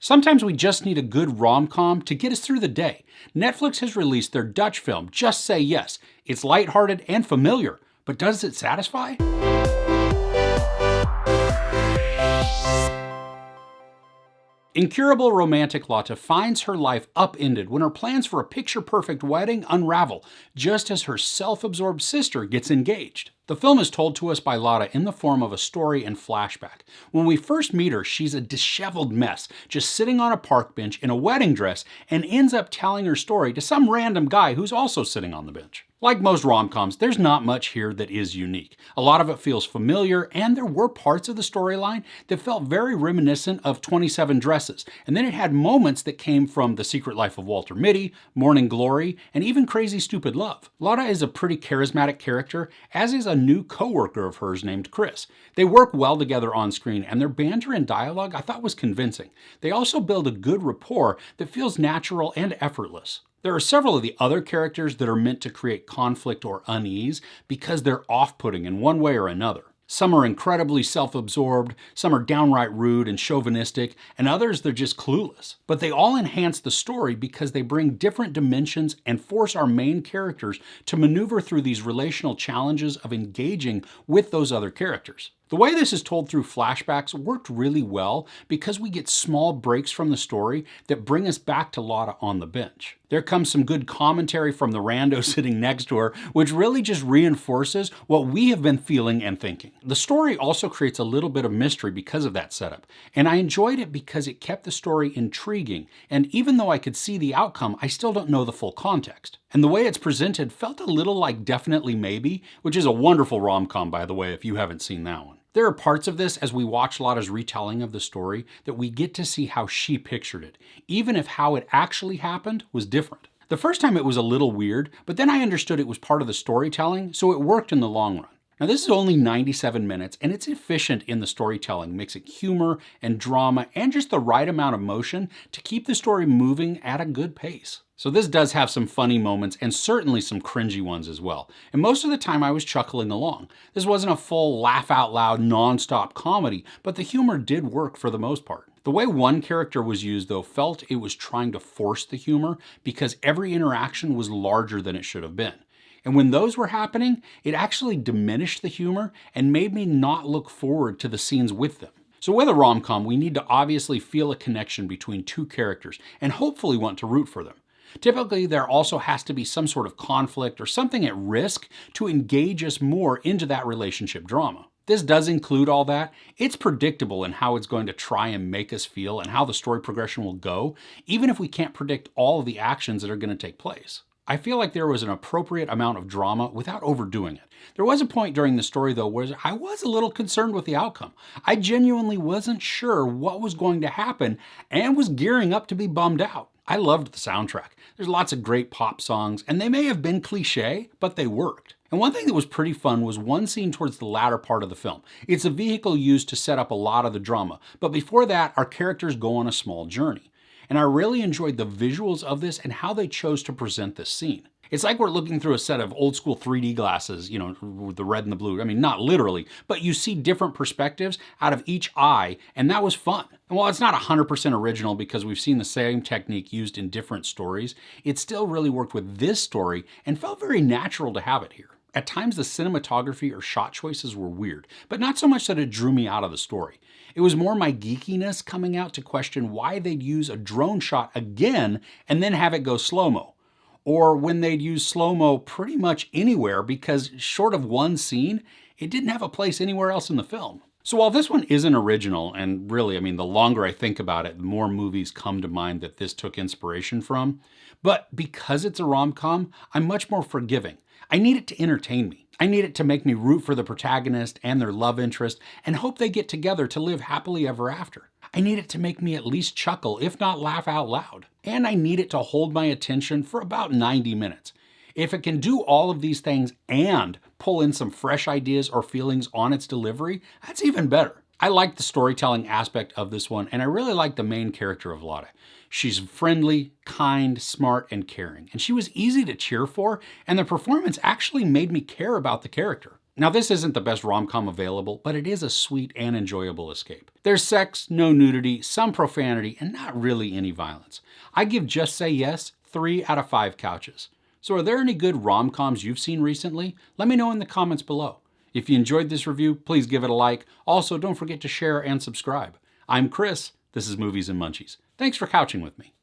Sometimes we just need a good rom-com to get us through the day. Netflix has released their Dutch film, Just Say Yes. It's lighthearted and familiar, but does it satisfy? Incurable romantic Lotte finds her life upended when her plans for a picture-perfect wedding unravel, just as her self-absorbed sister gets engaged. The film is told to us by Lotte in the form of a story and flashback. When we first meet her, she's a disheveled mess, just sitting on a park bench in a wedding dress, and ends up telling her story to some random guy who's also sitting on the bench. Like most rom-coms, there's not much here that is unique. A lot of it feels familiar, and there were parts of the storyline that felt very reminiscent of 27 Dresses, and then it had moments that came from The Secret Life of Walter Mitty, Morning Glory, and even Crazy Stupid Love. Lotte is a pretty charismatic character, as is a new co-worker of hers named Chris. They work well together on screen, and their banter and dialogue I thought was convincing. They also build a good rapport that feels natural and effortless. There are several of the other characters that are meant to create conflict or unease because they're off-putting in one way or another. Some are incredibly self-absorbed, some are downright rude and chauvinistic, and others they're just clueless. But they all enhance the story because they bring different dimensions and force our main characters to maneuver through these relational challenges of engaging with those other characters. The way this is told through flashbacks worked really well because we get small breaks from the story that bring us back to Lotte on the bench. There comes some good commentary from the rando sitting next to her, which really just reinforces what we have been feeling and thinking. The story also creates a little bit of mystery because of that setup, and I enjoyed it because it kept the story intriguing, and even though I could see the outcome, I still don't know the full context. And the way it's presented felt a little like Definitely Maybe, which is a wonderful rom-com, by the way, if you haven't seen that one. There are parts of this as we watch Lotte's retelling of the story that we get to see how she pictured it, even if how it actually happened was different. The first time it was a little weird, but then I understood it was part of the storytelling, so it worked in the long run. Now this is only 97 minutes, and it's efficient in the storytelling, mixing humor and drama and just the right amount of motion to keep the story moving at a good pace. So this does have some funny moments and certainly some cringy ones as well. And most of the time I was chuckling along. This wasn't a full laugh out loud non-stop comedy, but the humor did work for the most part. The way one character was used though felt it was trying to force the humor because every interaction was larger than it should have been. And when those were happening, it actually diminished the humor and made me not look forward to the scenes with them. So with a rom-com, we need to obviously feel a connection between two characters and hopefully want to root for them. Typically, there also has to be some sort of conflict or something at risk to engage us more into that relationship drama. This does include all that. It's predictable in how it's going to try and make us feel and how the story progression will go, even if we can't predict all of the actions that are going to take place. I feel like there was an appropriate amount of drama without overdoing it. There was a point during the story though where I was a little concerned with the outcome. I genuinely wasn't sure what was going to happen and was gearing up to be bummed out. I loved the soundtrack. There's lots of great pop songs, and they may have been cliche, but they worked. And one thing that was pretty fun was one scene towards the latter part of the film. It's a vehicle used to set up a lot of the drama, but before that, our characters go on a small journey. And I really enjoyed the visuals of this and how they chose to present this scene. It's like we're looking through a set of old school 3D glasses, you know, with the red and the blue. I mean, not literally, but you see different perspectives out of each eye, and that was fun. And while it's not 100% original because we've seen the same technique used in different stories, it still really worked with this story and felt very natural to have it here. At times, the cinematography or shot choices were weird, but not so much that it drew me out of the story. It was more my geekiness coming out to question why they'd use a drone shot again and then have it go slow-mo. Or when they'd use slow-mo pretty much anywhere because short of one scene, it didn't have a place anywhere else in the film. So while this one isn't original, and really, I mean, the longer I think about it, the more movies come to mind that this took inspiration from, but because it's a rom-com, I'm much more forgiving. I need it to entertain me. I need it to make me root for the protagonist and their love interest and hope they get together to live happily ever after. I need it to make me at least chuckle, if not laugh out loud. And I need it to hold my attention for about 90 minutes. If it can do all of these things and pull in some fresh ideas or feelings on its delivery, that's even better. I like the storytelling aspect of this one, and I really like the main character of Lotte. She's friendly, kind, smart, and caring, and she was easy to cheer for, and the performance actually made me care about the character. Now, this isn't the best rom-com available, but it is a sweet and enjoyable escape. There's sex, no nudity, some profanity, and not really any violence. I give Just Say Yes 3 out of 5 couches. So are there any good rom-coms you've seen recently? Let me know in the comments below. If you enjoyed this review, please give it a like. Also, don't forget to share and subscribe. I'm Chris. This is Movies and Munchies. Thanks for couching with me.